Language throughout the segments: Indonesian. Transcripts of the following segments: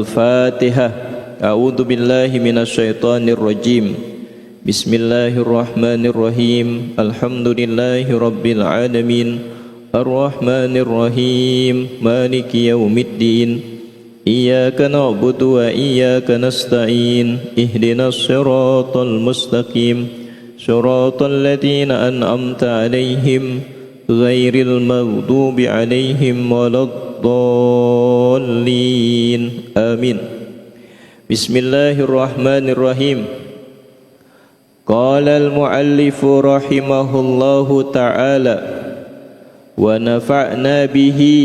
Al-Fatihah. A'udzu billahi minasyaitonir rajim. Bismillahirrahmanirrahim. Alhamdulillahi rabbil alamin. Ar-Rahmanir Rahim. Maliki yaumiddin. Iyyaka na'budu wa iyyaka nasta'in. Ihdinas siratal mustaqim. Siratal ladzina an'amta 'alaihim ghairil maghdubi 'alaihim waladdallin. Amin. Bismillahirrahmanirrahim. Qala al-muallifu rahimahullahu ta'ala wa nafa'na bihi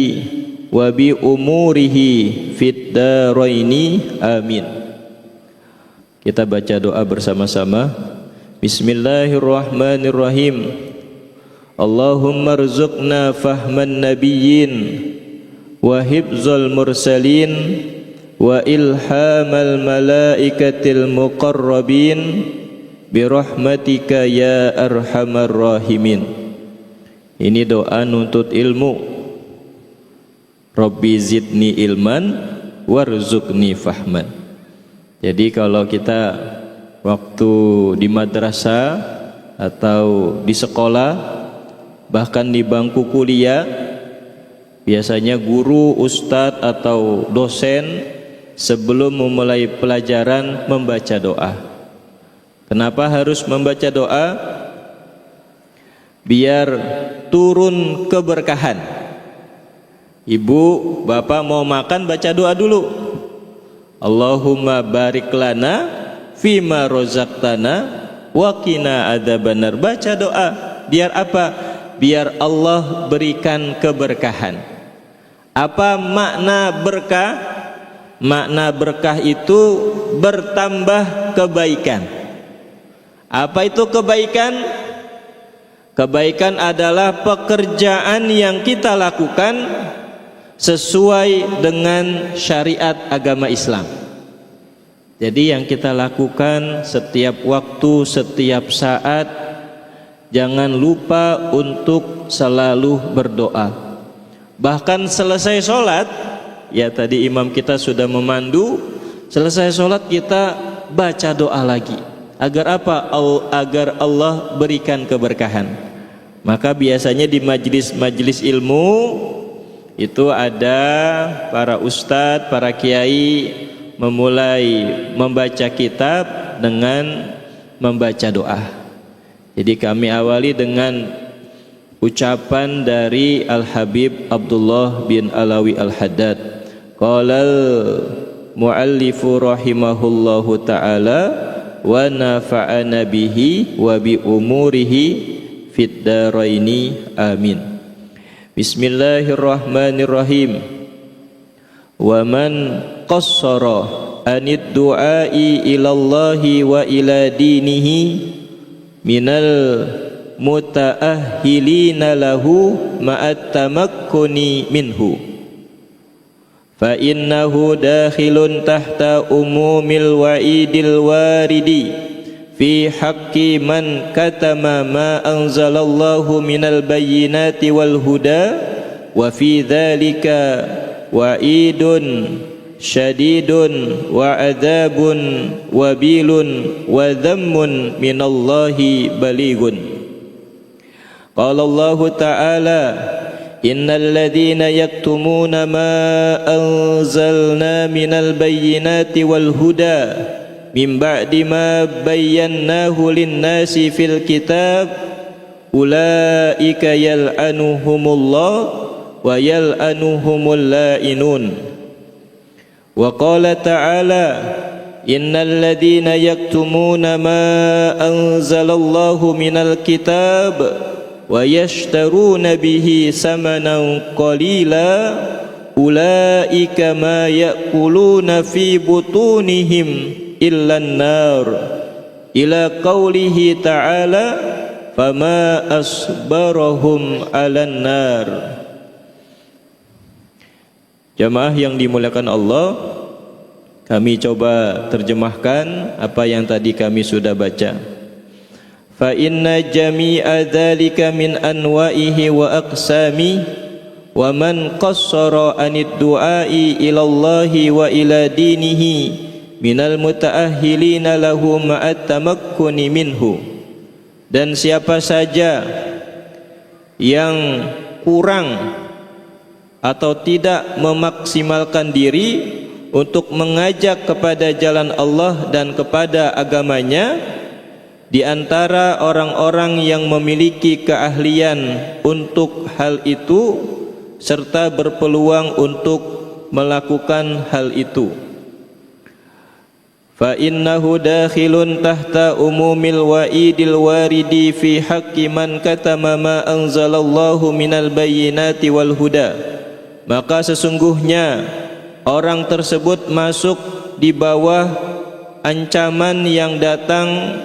wa bi umurihi fid daraini. Amin. Kita baca doa bersama-sama. Bismillahirrahmanirrahim. Allahumma rzuqna fahman nabiyyin wa hifzal mursalin wa ilhamal malaikatil muqarrabin birahmatika ya arhamar rahimin. Ini doa nuntut ilmu. Rabbi zidni ilman warzuqni fahman. Jadi kalau kita waktu di madrasah atau di sekolah, bahkan di bangku kuliah, biasanya guru, ustadz atau dosen sebelum memulai pelajaran membaca doa. Kenapa harus membaca doa? Biar turun keberkahan. Ibu, bapak mau makan baca doa dulu. Allahumma barik lana fima rozaqtana wa qina adzabannar. Baca doa. Biar apa? Biar Allah berikan keberkahan. Apa makna berkah? Makna berkah itu bertambah kebaikan. Apa itu kebaikan? Kebaikan adalah pekerjaan yang kita lakukan sesuai dengan syariat agama Islam. Jadi yang kita lakukan setiap waktu, setiap saat, jangan lupa untuk selalu berdoa. Bahkan selesai sholat, ya tadi imam kita sudah memandu, selesai sholat kita baca doa lagi. Agar apa? Agar Allah berikan keberkahan. Maka biasanya di majlis-majlis ilmu itu ada para ustadz, para kiai memulai membaca kitab dengan membaca doa. Jadi kami awali dengan ucapan dari Al-Habib Abdullah bin Alawi Al-Haddad. Qalal muallifu rahimahullahu ta'ala wa nafa'ana bihi wa bi umurihi fid daraini. Amin. Bismillahirrahmanirrahim. Wa man qassara anid du'ai ilallahi wa ila dinihi minal muta'ahhilina lahu ma'at tamakkuni minhu fa innahu dakhilun tahta umumil wa'idil waridi fi haqqi man katama ma anzalallahu minal bayyinati wal huda wa fi dhalika wa'idun syadidun wa adzabun wabilun wa dhammun minallahi balighun. Qala Allah ta'ala innal ladzina yaktumuna ma anzalna minal bayyinati wal huda min ba'di ma bayyannahu lin-nasi fil kitab ulaika yal'anuhumullah wa yal'anuhumul la'inun. Wa qala ta'ala innal ladzina yaktumuna ma anzalallahu minal kitab wa yashtaruna bihi samanan qalila ulaika ma ya'kuluna fi butunihim illan nar ila qawlihi ta'ala fama asbarahum 'alan nar. Jamaah yang dimuliakan Allah, kami coba terjemahkan apa yang tadi kami sudah baca. Fa inna jami'a dzalika min anwa'ihi wa aqsami wa man qassara anid du'ai ila Allah wa ila dinihi minal mutaahhilina lahu ma'at tamakkuni minhu. Dan siapa saja yang kurang atau tidak memaksimalkan diri untuk mengajak kepada jalan Allah dan kepada agamanya di antara orang-orang yang memiliki keahlian untuk hal itu serta berpeluang untuk melakukan hal itu, fa innahu dakhilun tahta umumil wa'idil waridi fi haqqi man katama ma anzalallahu minal bayyinati wal huda. Maka sesungguhnya orang tersebut masuk di bawah ancaman yang datang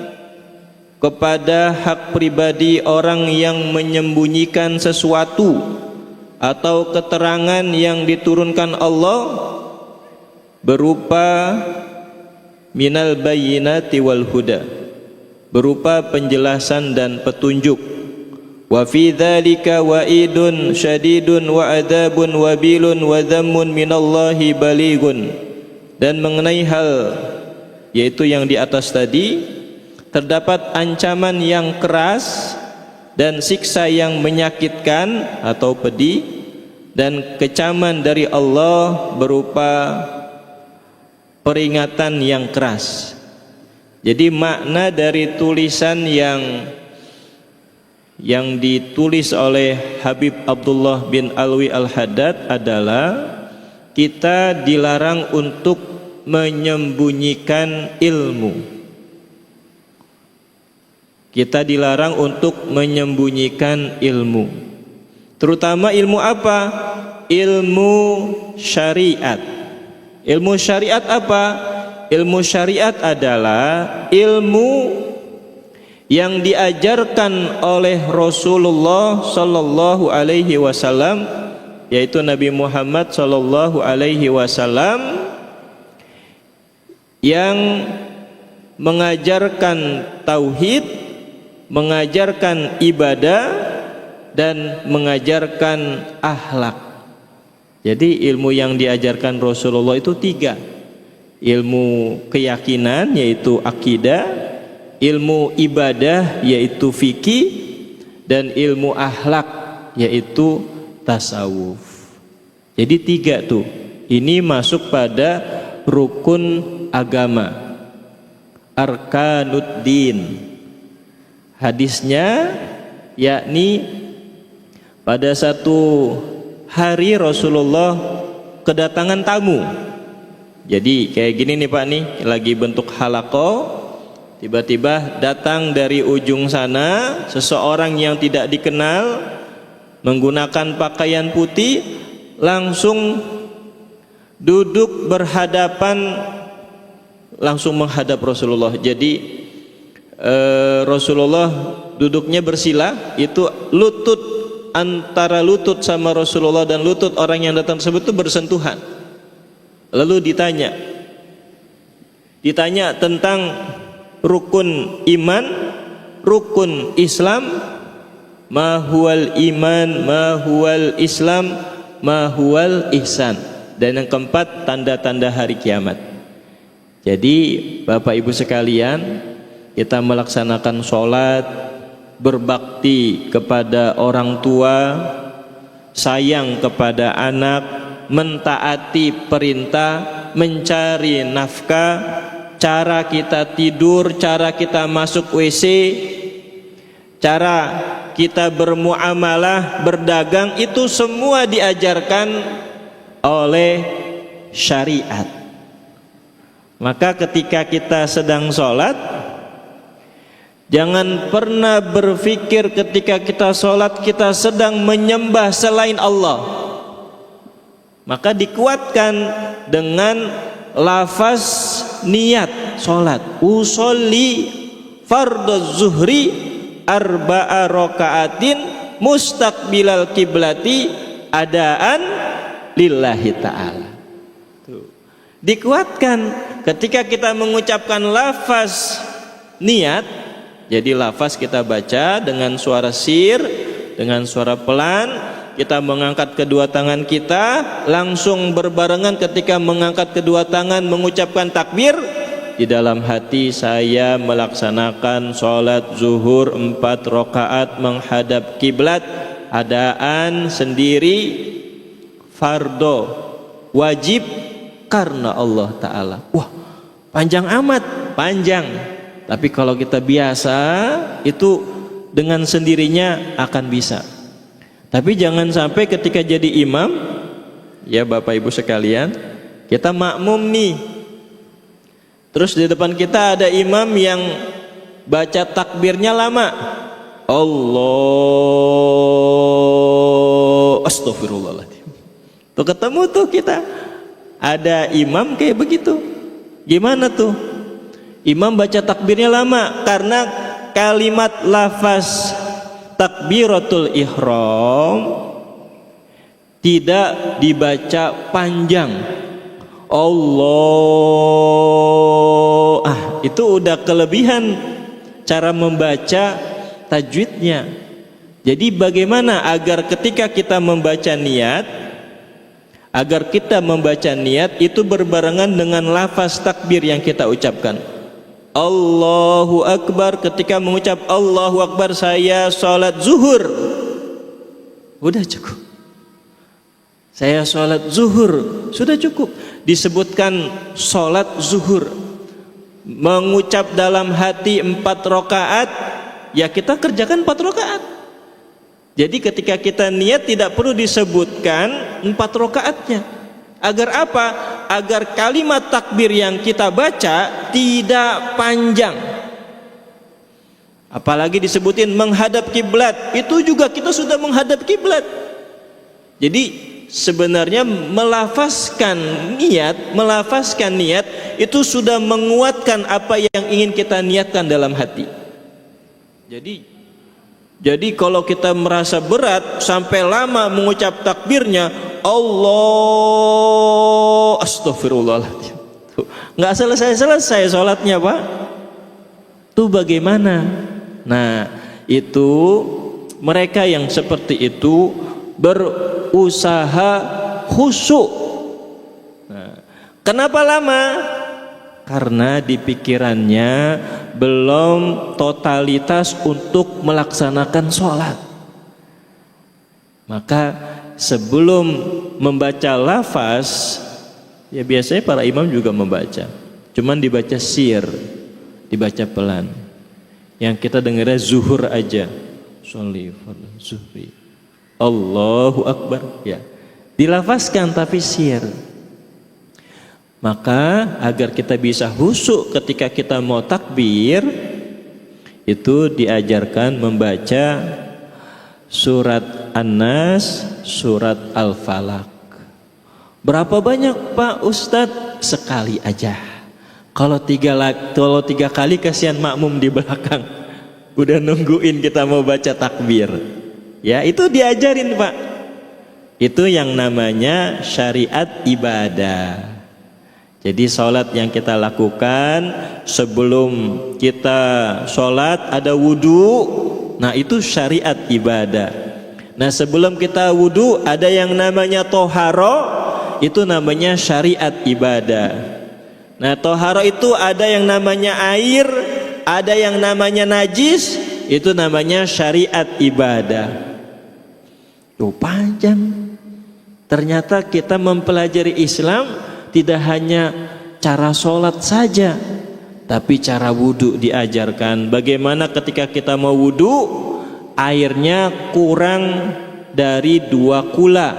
kepada hak pribadi orang yang menyembunyikan sesuatu atau keterangan yang diturunkan Allah berupa minal bayyinati wal huda, berupa penjelasan dan petunjuk. Wa fi dzalika wa'idun syadidun wa adabun wabilun wa dhammun minallahi balighun. Dan mengenai hal yaitu yang di atas tadi, terdapat ancaman yang keras dan siksa yang menyakitkan atau pedih dan kecaman dari Allah berupa peringatan yang keras. Jadi makna dari tulisan yang ditulis oleh Habib Abdullah bin Alwi Al-Haddad adalah kita dilarang untuk menyembunyikan ilmu. Kita dilarang untuk menyembunyikan ilmu. Terutama ilmu apa? Ilmu syariat. Ilmu syariat apa? Ilmu syariat adalah ilmu yang diajarkan oleh Rasulullah sallallahu alaihi wasallam, yaitu Nabi Muhammad sallallahu alaihi wasallam, yang mengajarkan tauhid, mengajarkan ibadah dan mengajarkan akhlak. Jadi ilmu yang diajarkan Rasulullah itu 3. Ilmu keyakinan yaitu akidah, ilmu ibadah yaitu fikih, dan ilmu akhlak yaitu tasawuf. Jadi 3 tuh. Ini masuk pada rukun agama, arkanuddin. Hadisnya yakni pada satu hari Rasulullah kedatangan tamu. Jadi kayak gini nih Pak nih, lagi bentuk halaqah, tiba-tiba datang dari ujung sana seseorang yang tidak dikenal menggunakan pakaian putih, langsung duduk berhadapan, langsung menghadap Rasulullah. Jadi Rasulullah duduknya bersila, itu lutut, antara lutut sama Rasulullah dan lutut orang yang datang tersebut itu bersentuhan. Lalu ditanya tentang rukun iman, rukun Islam, ma huwal iman, ma huwal Islam, ma huwal ihsan, dan yang keempat tanda-tanda hari kiamat. Jadi Bapak Ibu sekalian, kita melaksanakan sholat, berbakti kepada orang tua, sayang kepada anak, mentaati perintah, mencari nafkah, cara kita tidur, cara kita masuk WC, cara kita bermuamalah, berdagang, itu semua diajarkan oleh syariat. Maka ketika kita sedang sholat, jangan pernah berpikir ketika kita sholat kita sedang menyembah selain Allah. Maka dikuatkan dengan lafaz niat sholat. Usolli fardhu zuhri arba'a raka'atin mustaqbilal kiblati adaan lillahi ta'ala. Dikuatkan ketika kita mengucapkan lafaz niat. Jadi lafaz kita baca dengan suara sir, dengan suara pelan, kita mengangkat kedua tangan kita, langsung berbarengan ketika mengangkat kedua tangan mengucapkan takbir, di dalam hati saya melaksanakan sholat zuhur 4 rakaat menghadap kiblat, adaan sendiri, fardo, wajib karena Allah Ta'ala. Wah, panjang amat, panjang. Tapi kalau kita biasa, itu dengan sendirinya akan bisa. Tapi jangan sampai ketika jadi imam, ya Bapak Ibu sekalian, kita makmum nih, terus di depan kita ada imam yang baca takbirnya lama. Allah, astagfirullahaladzim. Tuh ketemu tuh kita ada imam kayak begitu. Gimana tuh? Imam baca takbirnya lama karena kalimat lafaz takbiratul ihram tidak dibaca panjang. Allah, itu udah kelebihan cara membaca tajwidnya. Jadi bagaimana agar ketika kita membaca niat, agar kita membaca niat itu berbarengan dengan lafaz takbir yang kita ucapkan. Allahu Akbar, ketika mengucap Allahu Akbar saya sholat zuhur, udah cukup. Saya sholat zuhur, sudah cukup. Disebutkan sholat zuhur, mengucap dalam hati 4 rakaat, ya kita kerjakan 4 rakaat. Jadi ketika kita niat tidak perlu disebutkan 4 rakaatnya. Agar apa? Agar kalimat takbir yang kita baca tidak panjang. Apalagi disebutin menghadap kiblat, itu juga kita sudah menghadap kiblat. Jadi sebenarnya melafazkan niat itu sudah menguatkan apa yang ingin kita niatkan dalam hati. Jadi kalau kita merasa berat sampai lama mengucap takbirnya Allah, astagfirullahaladzim, nggak selesai sholatnya Pak. Tuh bagaimana? Nah, itu mereka yang seperti itu berusaha khusyuk. Nah, kenapa lama? Karena di pikirannya belum totalitas untuk melaksanakan sholat. Maka sebelum membaca lafaz, ya biasanya para imam juga membaca, cuman dibaca sir, dibaca pelan. Yang kita dengarnya zuhur aja, sholli fardhu zuhri, Allahu Akbar, ya dilafazkan tapi sir. Maka agar kita bisa khusyuk ketika kita mau takbir, itu diajarkan membaca surat An-Nas, surat Al-Falaq. Berapa banyak Pak Ustadz? Sekali aja. Kalau tiga kali kasihan makmum di belakang, udah nungguin kita mau baca takbir. Ya itu diajarin Pak. Itu yang namanya syariat ibadah. Jadi sholat yang kita lakukan sebelum kita sholat ada wudhu, nah itu syariat ibadah. Nah sebelum kita wudhu ada yang namanya toharo, itu namanya syariat ibadah. Nah toharo itu ada yang namanya air, ada yang namanya najis, itu namanya syariat ibadah. Tuh panjang. Ternyata kita mempelajari Islam tidak hanya cara sholat saja, tapi cara wudhu diajarkan. Bagaimana ketika kita mau wudhu, airnya kurang dari 2 kula.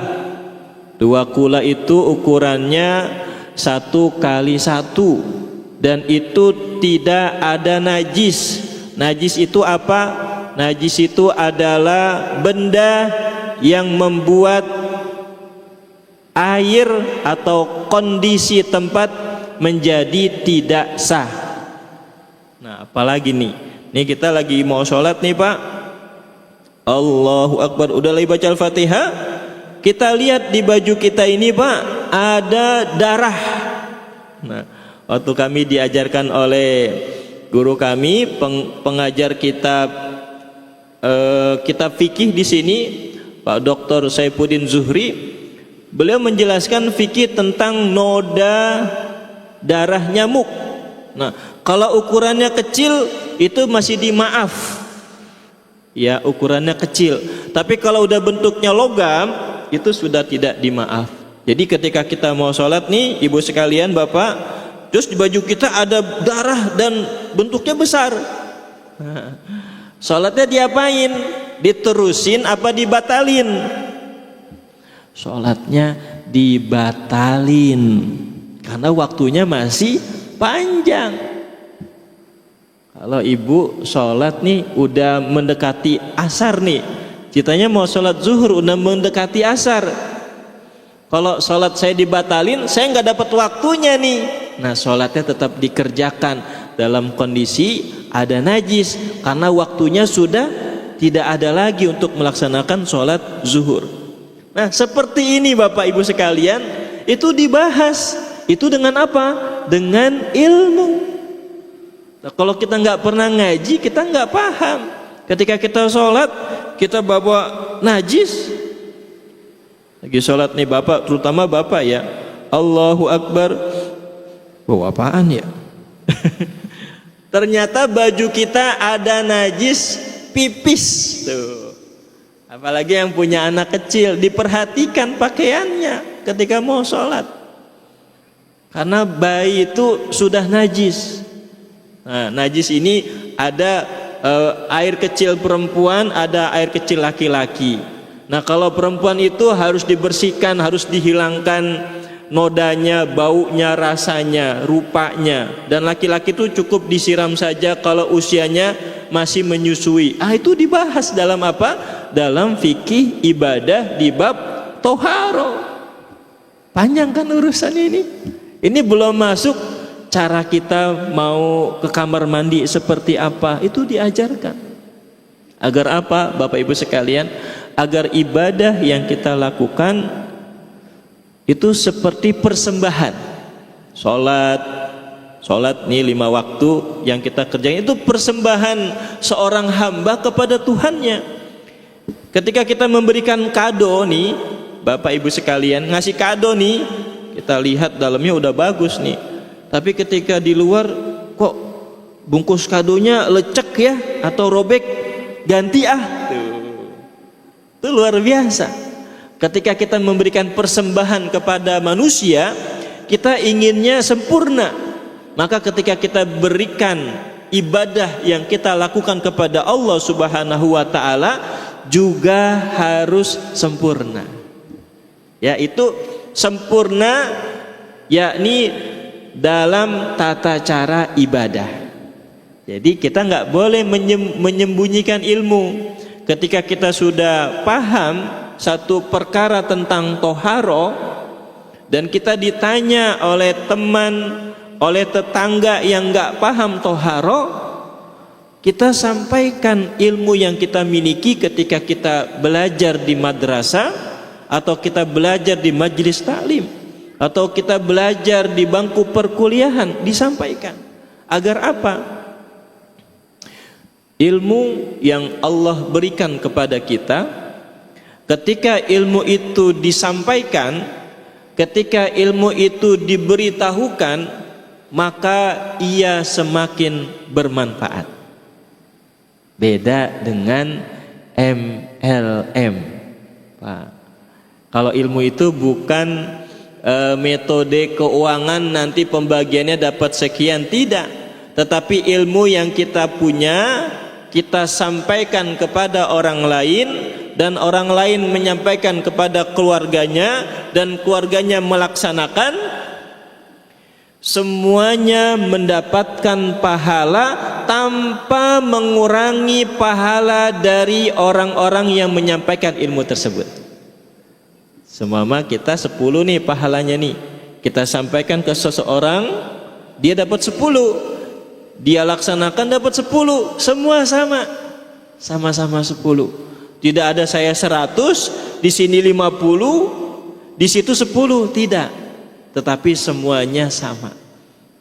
2 kula itu ukurannya 1 kali 1, dan itu tidak ada najis. Najis itu apa? Najis itu adalah benda yang membuat air atau kondisi tempat menjadi tidak sah. Nah apalagi nih, kita lagi mau sholat nih Pak, Allahu Akbar, udah lagi baca Al-Fatihah, kita lihat di baju kita ini Pak ada darah. Nah waktu kami diajarkan oleh guru kami, pengajar kitab fikih di sini, Pak Dr. Saifuddin Zuhri, beliau menjelaskan fikih tentang noda darah nyamuk. Nah, kalau ukurannya kecil itu masih dimaaf, ya ukurannya kecil. Tapi kalau udah bentuknya logam itu sudah tidak dimaaf. Jadi ketika kita mau sholat nih, ibu sekalian, bapak, terus di baju kita ada darah dan bentuknya besar, nah, sholatnya diapain? Diterusin apa dibatalin? Sholatnya dibatalin karena waktunya masih panjang. Kalau ibu sholat nih udah mendekati asar nih, ceritanya mau sholat zuhur udah mendekati asar. Kalau sholat saya dibatalin, saya nggak dapat waktunya nih. Nah, sholatnya tetap dikerjakan dalam kondisi ada najis karena waktunya sudah tidak ada lagi untuk melaksanakan sholat zuhur. Nah, seperti ini Bapak Ibu sekalian, itu dibahas. Itu dengan apa? Dengan ilmu. Nah, kalau kita nggak pernah ngaji, kita nggak paham. Ketika kita sholat, kita bawa najis. Lagi sholat nih Bapak, terutama Bapak ya, Allahu Akbar, bawa apaan ya? Ternyata baju kita ada najis pipis tuh. Apalagi yang punya anak kecil, diperhatikan pakaiannya ketika mau sholat, karena bayi itu sudah najis. Nah, najis ini ada air kecil perempuan, ada air kecil laki-laki. Nah, kalau perempuan itu harus dibersihkan, harus dihilangkan nodanya, baunya, rasanya, rupanya. Dan laki-laki itu cukup disiram saja kalau usianya masih menyusui. Itu dibahas dalam apa? Dalam fikih ibadah di bab toharo. Panjang kan urusan ini. Ini belum masuk cara kita mau ke kamar mandi seperti apa, itu diajarkan. Agar apa Bapak Ibu sekalian? Agar ibadah yang kita lakukan itu seperti persembahan. Sholat nih 5 waktu yang kita kerjain itu persembahan seorang hamba kepada Tuhannya. Ketika kita memberikan kado nih Bapak Ibu sekalian, ngasih kado nih, kita lihat dalamnya udah bagus nih, tapi ketika di luar kok bungkus kadonya lecek ya atau robek, ganti tuh luar biasa. Ketika kita memberikan persembahan kepada manusia, kita inginnya sempurna. Maka ketika kita berikan ibadah yang kita lakukan kepada Allah Subhanahu wa taala juga harus sempurna. Ya, itu sempurna yakni dalam tata cara ibadah. Jadi kita nggak boleh menyembunyikan ilmu. Ketika kita sudah paham satu perkara tentang toharo dan kita ditanya oleh teman, oleh tetangga yang nggak paham toharo, kita sampaikan ilmu yang kita miliki ketika kita belajar di madrasah atau kita belajar di majelis taklim atau kita belajar di bangku perkuliahan, disampaikan. Agar apa? Ilmu yang Allah berikan kepada kita, ketika ilmu itu disampaikan, ketika ilmu itu diberitahukan, maka ia semakin bermanfaat. Beda dengan MLM, Pak. Kalau ilmu itu bukan metode keuangan nanti pembagiannya dapat sekian, tidak. Tetapi ilmu yang kita punya, kita sampaikan kepada orang lain, dan orang lain menyampaikan kepada keluarganya, dan keluarganya melaksanakan, semuanya mendapatkan pahala tanpa mengurangi pahala dari orang-orang yang menyampaikan ilmu tersebut. Semama kita 10 nih pahalanya nih, kita sampaikan ke seseorang, dia dapat 10, dia laksanakan dapat 10, semua sama-sama 10. Tidak ada saya 100, di sini 50, di situ 10, tidak. Tetapi semuanya sama.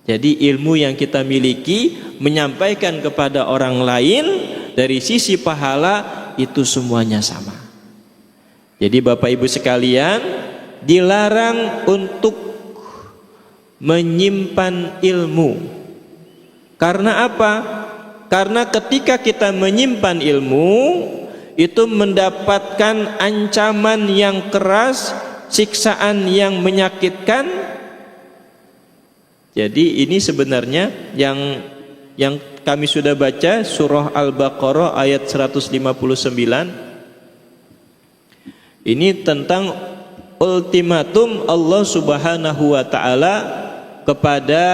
Jadi ilmu yang kita miliki menyampaikan kepada orang lain dari sisi pahala itu semuanya sama. Jadi Bapak Ibu sekalian, dilarang untuk menyimpan ilmu. Karena apa? Karena ketika kita menyimpan ilmu, itu mendapatkan ancaman yang keras, siksaan yang menyakitkan. Jadi ini sebenarnya yang kami sudah baca surah Al-Baqarah ayat 159. Ini tentang ultimatum Allah Subhanahu wa taala kepada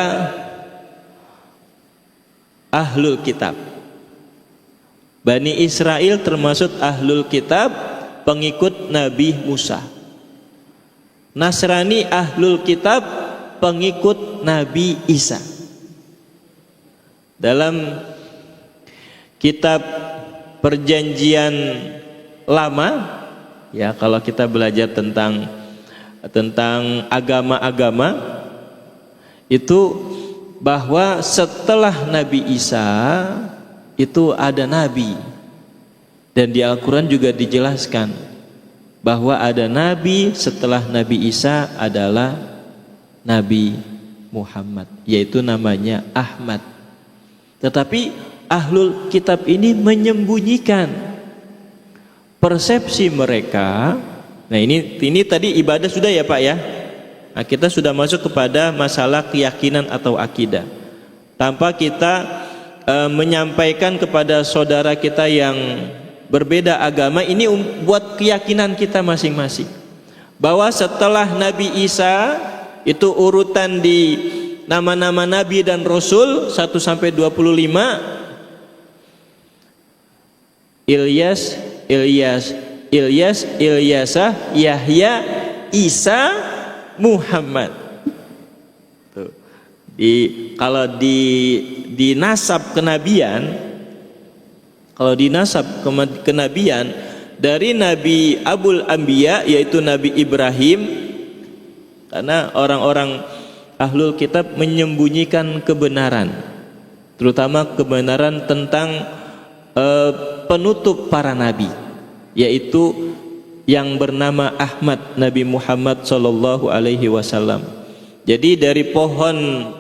ahlul kitab. Bani Israel termasuk ahlul kitab, pengikut Nabi Musa. Nasrani ahlul kitab, pengikut Nabi Isa. Dalam kitab Perjanjian Lama, ya, kalau kita belajar tentang agama-agama itu, bahwa setelah Nabi Isa itu ada nabi, dan di Al-Quran juga dijelaskan bahwa ada nabi setelah Nabi Isa adalah Nabi Muhammad, yaitu namanya Ahmad. Tetapi ahlul kitab ini menyembunyikan persepsi mereka. Nah, ini tadi ibadah sudah ya Pak ya. Nah, kita sudah masuk kepada masalah keyakinan atau akidah. Tanpa kita menyampaikan kepada saudara kita yang berbeda agama, ini buat keyakinan kita masing-masing. Bahwa setelah Nabi Isa itu urutan di nama-nama Nabi dan Rasul 1 sampai 25. Ilyasah, Yahya, Isa, Muhammad. Tuh. Kalau di nasab kenabian, dari Nabi Abul Anbiya, yaitu Nabi Ibrahim, karena orang-orang ahlul kitab menyembunyikan kebenaran, terutama kebenaran tentang penutup para nabi, yaitu yang bernama Ahmad, Nabi Muhammad sallallahu alaihi wasallam. Jadi dari pohon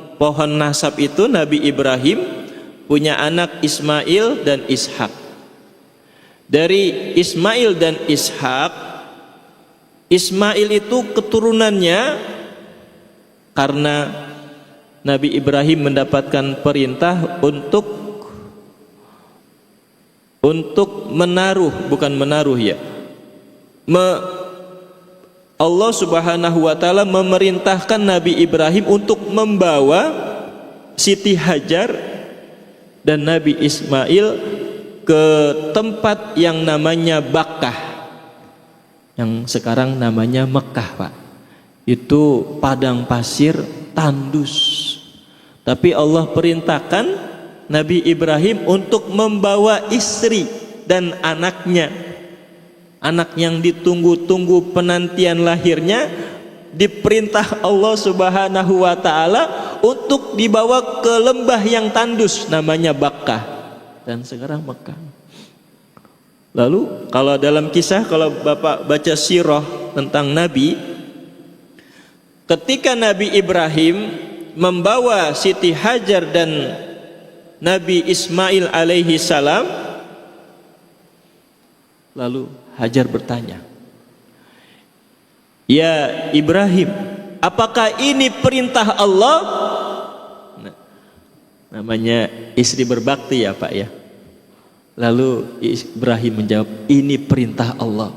nasab itu Nabi Ibrahim punya anak Ismail dan Ishak. Dari Ismail dan Ishak, Ismail itu keturunannya karena Nabi Ibrahim mendapatkan perintah untuk Allah Subhanahu wa taala memerintahkan Nabi Ibrahim untuk membawa Siti Hajar dan Nabi Ismail ke tempat yang namanya Bakkah, yang sekarang namanya Mekah, Pak. Itu padang pasir tandus. Tapi Allah perintahkan Nabi Ibrahim untuk membawa istri dan anaknya. Anak yang ditunggu-tunggu penantian lahirnya, diperintah Allah Subhanahu wa taala untuk dibawa ke lembah yang tandus namanya Bakkah, dan sekarang Mekah. Lalu kalau dalam kisah, kalau Bapak baca sirah tentang Nabi, ketika Nabi Ibrahim membawa Siti Hajar dan Nabi Ismail alaihi salam, lalu Hajar bertanya, "Ya Ibrahim, apakah ini perintah Allah?" Nah, namanya istri berbakti ya Pak ya. Lalu Ibrahim menjawab, "Ini perintah Allah."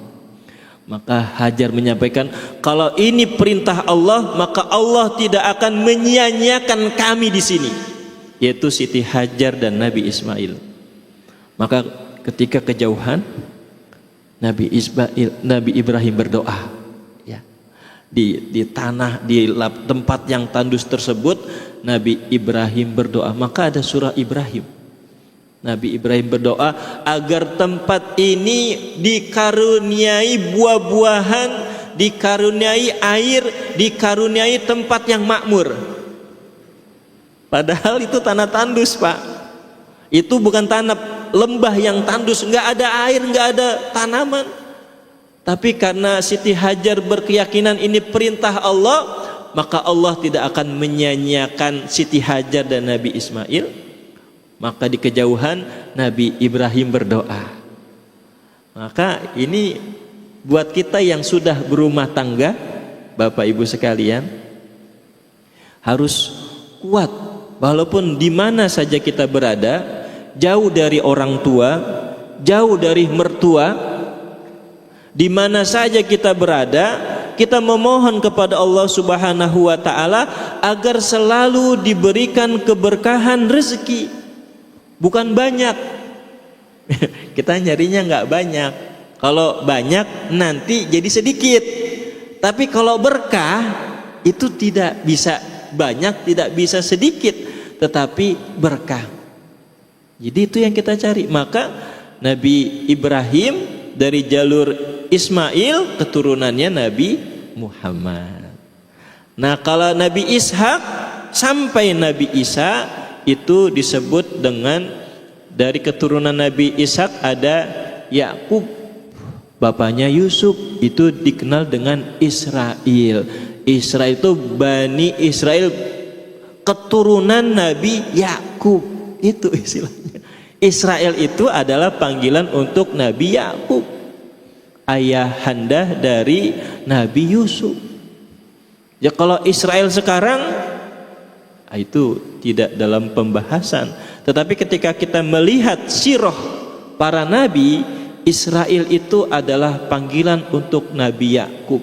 Maka Hajar menyampaikan, "Kalau ini perintah Allah, maka Allah tidak akan menyia-nyiakan kami di sini," yaitu Siti Hajar dan Nabi Ismail. Maka ketika kejauhan, Nabi Ibrahim berdoa, ya, di tanah, di tempat yang tandus tersebut, Nabi Ibrahim berdoa. Maka ada surah Ibrahim. Nabi Ibrahim berdoa agar tempat ini dikaruniai buah-buahan, dikaruniai air, dikaruniai tempat yang makmur. Padahal itu tanah tandus, Pak. Itu bukan tanah lembah yang tandus, nggak ada air, nggak ada tanaman. Tapi karena Siti Hajar berkeyakinan ini perintah Allah, maka Allah tidak akan menyanyiakan Siti Hajar dan Nabi Ismail. Maka di kejauhan Nabi Ibrahim berdoa. Maka ini buat kita yang sudah berumah tangga, Bapak Ibu sekalian, harus kuat. Walaupun di mana saja kita berada, jauh dari orang tua, jauh dari mertua, di mana saja kita berada, kita memohon kepada Allah Subhanahu wa taala agar selalu diberikan keberkahan rezeki. Bukan banyak. Kita nyarinya nggak banyak. Kalau banyak nanti jadi sedikit. Tapi kalau berkah itu tidak bisa banyak, tidak bisa sedikit, tetapi berkah. Jadi itu yang kita cari. Maka Nabi Ibrahim dari jalur Ismail, keturunannya Nabi Muhammad. Nah, kalau Nabi Ishak sampai Nabi Isa itu disebut dengan dari keturunan Nabi Ishak ada Yakub, bapaknya Yusuf, itu dikenal dengan Israel. Israel itu Bani Israel, keturunan Nabi Yakub, itu istilahnya. Israel itu adalah panggilan untuk Nabi Yakub, ayahanda dari Nabi Yusuf. Ya kalau Israel sekarang itu tidak dalam pembahasan, tetapi ketika kita melihat sirah para nabi, Israel itu adalah panggilan untuk Nabi Yakub.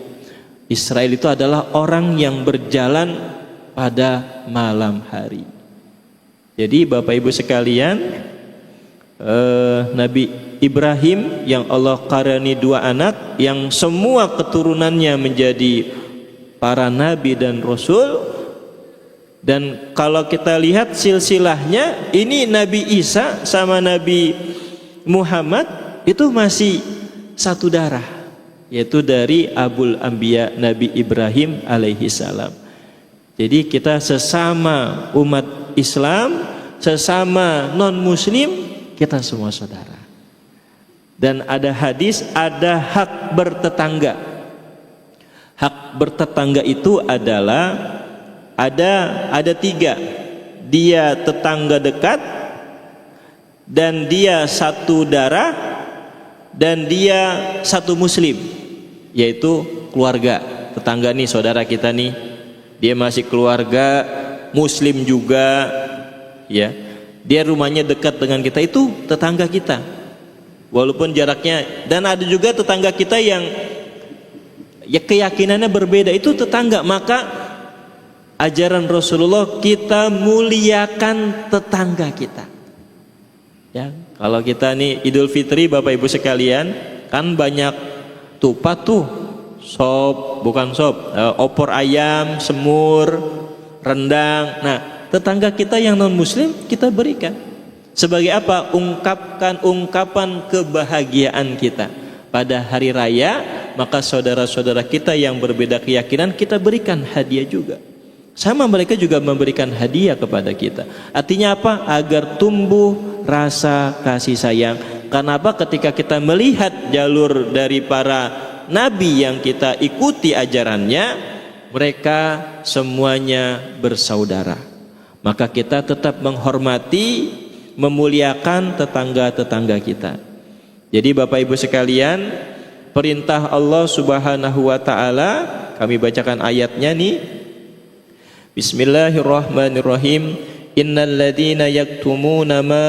Israel itu adalah orang yang berjalan pada malam hari. Jadi Bapak Ibu sekalian, Nabi Ibrahim yang Allah karuniai dua anak, yang semua keturunannya menjadi para nabi dan rasul. Dan kalau kita lihat silsilahnya, ini Nabi Isa sama Nabi Muhammad itu masih satu darah, yaitu dari Abul Anbiya Nabi Ibrahim alaihi salam. Jadi kita sesama umat Islam, sesama non muslim, kita semua saudara. Dan ada hadis, ada hak bertetangga. Hak bertetangga itu adalah ada tiga. Dia tetangga dekat, dan dia satu darah, dan dia satu muslim, yaitu keluarga. Tetangga nih, saudara kita nih, dia masih keluarga muslim juga, ya. Dia rumahnya dekat dengan kita, itu tetangga kita, walaupun jaraknya. Dan ada juga tetangga kita yang ya keyakinannya berbeda, itu tetangga. Maka ajaran Rasulullah, kita muliakan tetangga kita. Ya, kalau kita nih Idul Fitri, Bapak Ibu sekalian, kan banyak tupat tuh, opor ayam, semur, rendang. Nah, tetangga kita yang non muslim kita berikan. Sebagai apa? Ungkapan kebahagiaan kita pada hari raya. Maka saudara-saudara kita yang berbeda keyakinan kita berikan hadiah juga. Sama mereka juga memberikan hadiah kepada kita. Artinya apa? Agar tumbuh rasa kasih sayang. Karena apa? Ketika kita melihat jalur dari para nabi yang kita ikuti ajarannya, mereka semuanya bersaudara. Maka kita tetap menghormati, memuliakan tetangga-tetangga kita. Jadi Bapak Ibu sekalian, perintah Allah Subhanahu wa taala, kami bacakan ayatnya nih. Bismillahirrahmanirrahim. Innal ladzina yaktumuna ma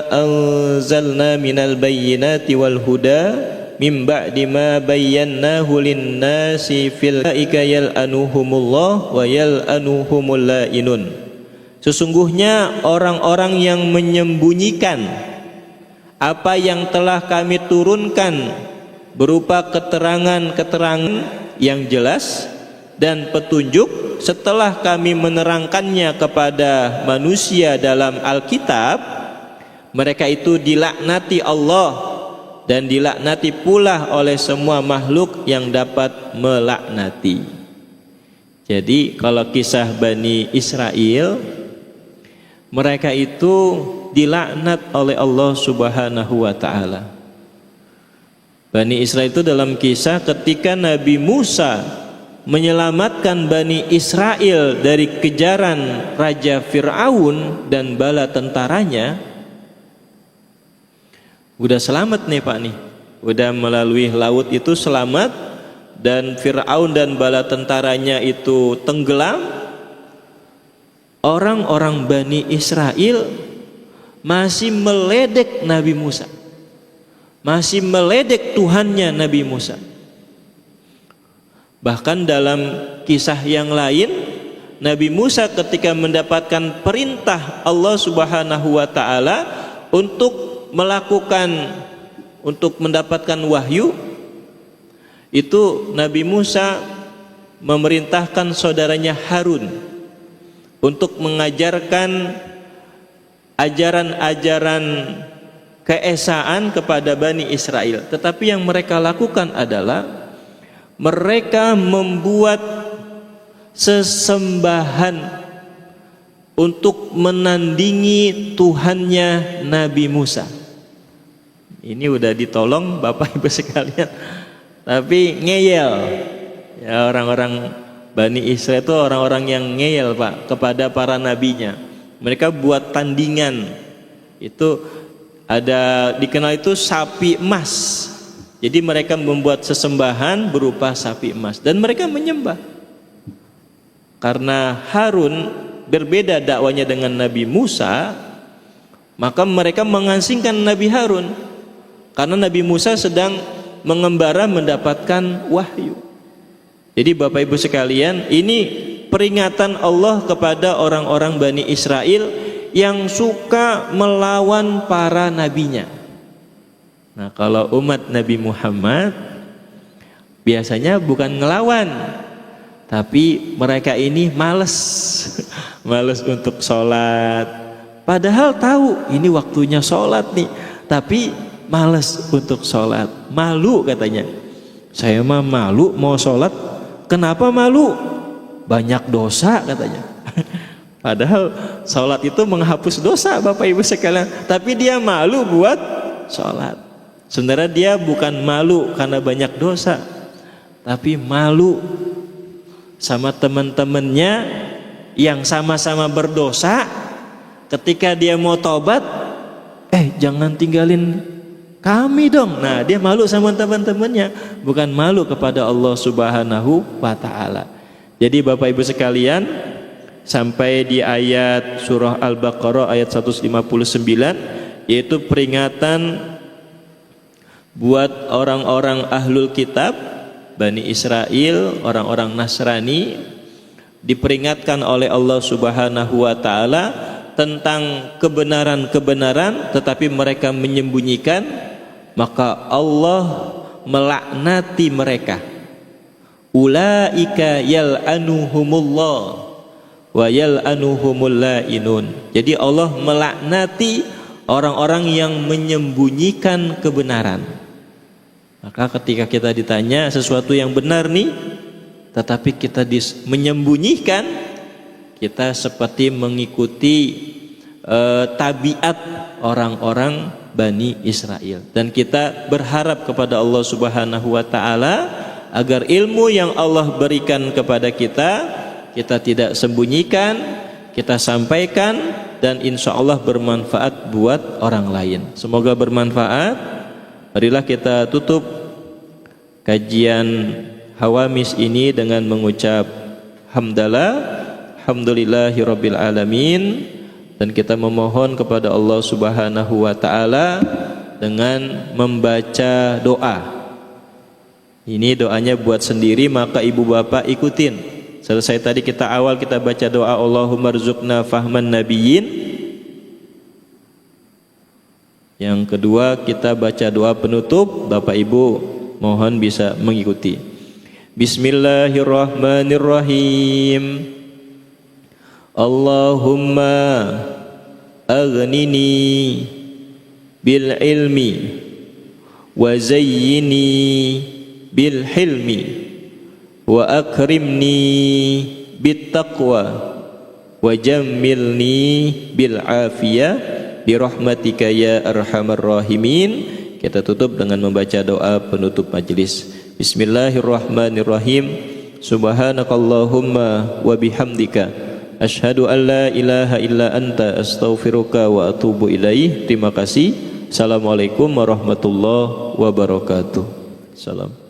anzalna minal bayyinati wal huda min ba'di ma bayyanahu lin-nasi fil aika yal'anuhumullah wa yal'anuhumul la'inun. Sesungguhnya orang-orang yang menyembunyikan apa yang telah kami turunkan berupa keterangan-keterangan yang jelas dan petunjuk setelah kami menerangkannya kepada manusia dalam Alkitab, mereka itu dilaknati Allah dan dilaknati pula oleh semua makhluk yang dapat melaknati. Jadi kalau kisah Bani Israel, mereka itu dilaknat oleh Allah Subhanahu wa taala. Bani Israil itu dalam kisah ketika Nabi Musa menyelamatkan Bani Israel dari kejaran Raja Fir'aun dan bala tentaranya. Udah selamat nih Pak nih, udah melalui laut itu selamat, dan Fir'aun dan bala tentaranya itu tenggelam. Orang-orang Bani Israel masih meledek Nabi Musa, masih meledek Tuhannya Nabi Musa. Bahkan dalam kisah yang lain, Nabi Musa ketika mendapatkan perintah Allah Subhanahu wa taala untuk mendapatkan wahyu, itu Nabi Musa memerintahkan saudaranya Harun untuk mengajarkan ajaran-ajaran keesaan kepada Bani Israel. Tetapi yang mereka lakukan adalah mereka membuat sesembahan untuk menandingi Tuhannya Nabi Musa. Ini udah ditolong Bapak Ibu sekalian, tapi ngeyel. Ya, orang-orang Bani Israel itu orang-orang yang ngeyel Pak kepada para nabinya. Mereka buat tandingan, itu ada dikenal itu sapi emas. Jadi mereka membuat sesembahan berupa sapi emas dan mereka menyembah. Karena Harun berbeda dakwanya dengan Nabi Musa, maka mereka mengasingkan Nabi Harun. Karena Nabi Musa sedang mengembara mendapatkan wahyu. Jadi Bapak Ibu sekalian, ini peringatan Allah kepada orang-orang Bani Israel yang suka melawan para nabinya. Nah, kalau umat Nabi Muhammad biasanya bukan ngelawan, tapi mereka ini malas malas untuk sholat. Padahal tahu ini waktunya sholat nih, tapi malas untuk sholat. Malu katanya. Saya mah malu mau sholat. Kenapa malu? Banyak dosa katanya. Padahal sholat itu menghapus dosa Bapak Ibu sekalian, tapi dia malu buat sholat. Sebenarnya dia bukan malu karena banyak dosa, tapi malu sama teman-temannya yang sama-sama berdosa. Ketika dia mau tobat, jangan tinggalin kami dong. Nah, dia malu sama teman-temannya, bukan malu kepada Allah Subhanahu wa taala. Jadi Bapak Ibu sekalian, sampai di ayat surah Al-Baqarah ayat 159, yaitu peringatan buat orang-orang ahlul kitab, Bani Israel, orang-orang Nasrani, diperingatkan oleh Allah Subhanahu wa taala tentang kebenaran-kebenaran tetapi mereka menyembunyikan, maka Allah melaknati mereka. Ulaika yal'anuhumullah wa yal'anuhumul la'inun. Jadi Allah melaknati orang-orang yang menyembunyikan kebenaran. Maka ketika kita ditanya sesuatu yang benar nih, tetapi kita menyembunyikan, kita seperti mengikuti tabiat orang-orang Bani Israel. Dan kita berharap kepada Allah Subhanahu wa taala agar ilmu yang Allah berikan kepada kita tidak sembunyikan, kita sampaikan, dan insya Allah bermanfaat buat orang lain. Semoga bermanfaat. Marilah kita tutup kajian Hawamis ini dengan mengucap Alhamdulillahirabbil alamin, dan kita memohon kepada Allah Subhanahu wa taala dengan membaca doa. Ini doanya buat sendiri, maka ibu bapak ikutin. Selesai tadi kita baca doa Allahumma rzuqna fahman nabiyyin. Yang kedua kita baca doa penutup, Bapak Ibu mohon bisa mengikuti. Bismillahirrahmanirrahim. Allahumma aghnini bil ilmi wa zayyini bil hilmi wa akrimni bit taqwa wa jammilni bil afiyah bi rahmatika ya arhamar rahimin kita tutup dengan membaca doa penutup majelis. Bismillahirrahmanirrahim. Subhanakallahumma wa bihamdika asyhadu an la ilaha illa anta astaghfiruka wa atubu ilaih. Terima kasih. Assalamualaikum warahmatullahi wabarakatuh. Salam.